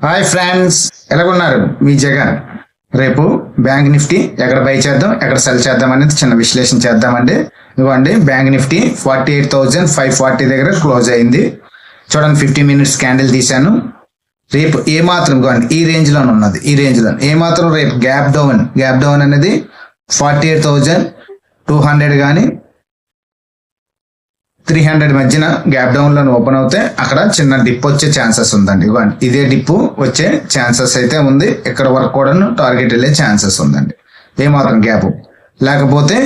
Hi friends, ఎలాగున్నారు? మీ జగన్. రేపు బ్యాంక్ నిఫ్టీ ఎక్కడ బై చేద్దాం, ఎక్కడ సెల్ చేద్దాం అనేది చిన్న విశ్లేషణ చేద్దామండి. ఇదిగోండి, బ్యాంక్ నిఫ్టీ 48,540 దగ్గర క్లోజ్ అయింది. చూడండి, 50 మినిట్స్ క్యాండిల్ తీశాను. రేపు ఏమాత్రం ఇదిగోండి ఈ రేంజ్ లోనే ఉన్నది. ఈ రేంజ్ లో ఏమాత్రం రేపు గ్యాప్ డౌన్ అనేది 48,200 కానీ 300 మధ్యన గ్యాప్ డౌన్ లో ఓపెన్ అవుతే అక్కడ చిన్న డిప్ వచ్చే ఛాన్సెస్ ఉందండి. ఇవ్వండి, ఇదే డిప్ వచ్చే ఛాన్సెస్ అయితే ఉంది. ఇక్కడ వరకు కూడాను టార్గెట్ వెళ్ళే ఛాన్సెస్ ఉందండి. ఏమాత్రం గ్యాప్ లేకపోతే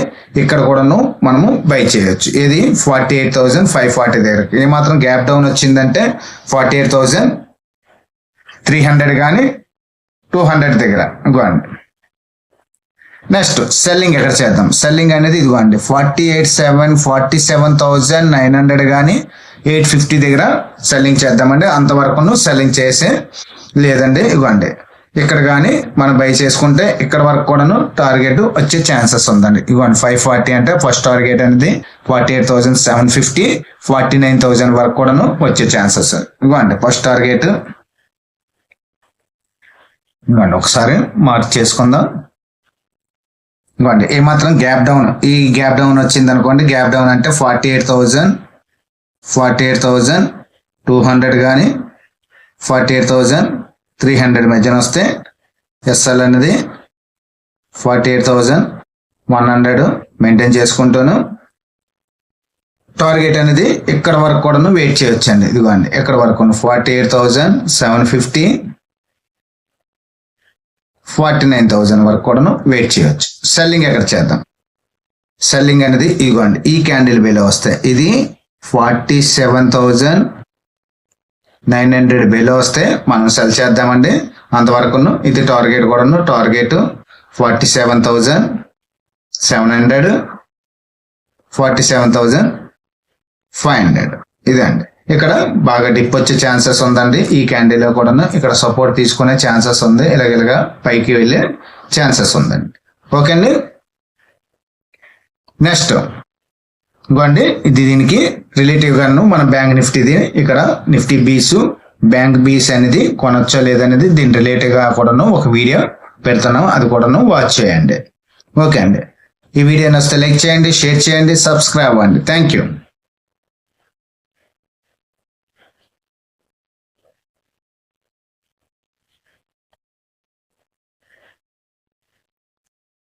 ఇక్కడ కూడాను మనము బై చేయొచ్చు. ఇది 48,540 దగ్గర. ఏమాత్రం గ్యాప్ డౌన్ వచ్చిందంటే 48,300 కానీ 200 దగ్గర. ఇవ్వండి, నెక్స్ట్ సెల్లింగ్ ఎక్కడ చేద్దాం? సెల్లింగ్ అనేది ఇదిగోండి 47,900 కానీ 850 దగ్గర సెల్లింగ్ చేద్దామండి. అంతవరకు సెల్లింగ్ చేసే లేదండి. ఇవ్వండి, ఇక్కడ కానీ మనం బై చేసుకుంటే ఇక్కడ వరకు కూడాను టార్గెట్ వచ్చే ఛాన్సెస్ ఉందండి. ఇవ్వండి, 540 అంటే ఫస్ట్ టార్గెట్ అనేది 48,750, 49,000 వరకు కూడాను వచ్చే ఛాన్సెస్. ఇవ్వండి, ఫస్ట్ టార్గెట్. ఇవ్వండి, ఒకసారి మార్క్ చేసుకుందాం. ఇవ్వండి, ఏమాత్రం గ్యాప్ డౌన్, ఈ గ్యాప్ డౌన్ వచ్చింది అనుకోండి. గ్యాప్ డౌన్ అంటే 48,200 కానీ 48,300 మధ్యన వస్తే ఎస్ఎల్ అనేది 48,100 మెయింటైన్ చేసుకుంటాను. టార్గెట్ అనేది ఇక్కడ వరకు కూడా వెయిట్ చేయొచ్చండి. ఇదిగోండి, ఇక్కడ వరకు 48,750, 49,000 వరకు కూడా వెయిట్ చేయొచ్చు. సెల్లింగ్ ఎక్కడ చేద్దాం? సెల్లింగ్ అనేది ఇవ్వండి, ఈ క్యాండిల్ బిలో వస్తే ఇది 47,900 బిలో వస్తే మనం సెల్ చేద్దామండి. అంతవరకు ఇది టార్గెట్ కూడా టార్గెట్ 47,700, 47,500. ఇదండి, ఇక్కడ బాగా డిప్ వచ్చే ఛాన్సెస్ ఉందండి. ఈ క్యాండిల్ కూడా ఇక్కడ సపోర్ట్ తీసుకునే ఛాన్సెస్ ఉంది. ఇలాగ పైకి వెళ్ళే ఛాన్సెస్ ఉందండి. ఓకే అండి, నెక్స్ట్ ఇవ్వండి, ఇది దీనికి రిలేటివ్ గాను మన బ్యాంక్ నిఫ్టీది ఇక్కడ నిఫ్టీ బీస్, బ్యాంక్ బీస్ అనేది కొనొచ్చో లేదనేది దీని రిలేటివ్ గా కూడాను ఒక వీడియో పెడుతున్నాం. అది కూడాను వాచ్ చేయండి. ఓకే అండి, ఈ వీడియో నచ్చితే లైక్ చేయండి, షేర్ చేయండి, సబ్స్క్రైబ్ అవ్వండి. Thank you.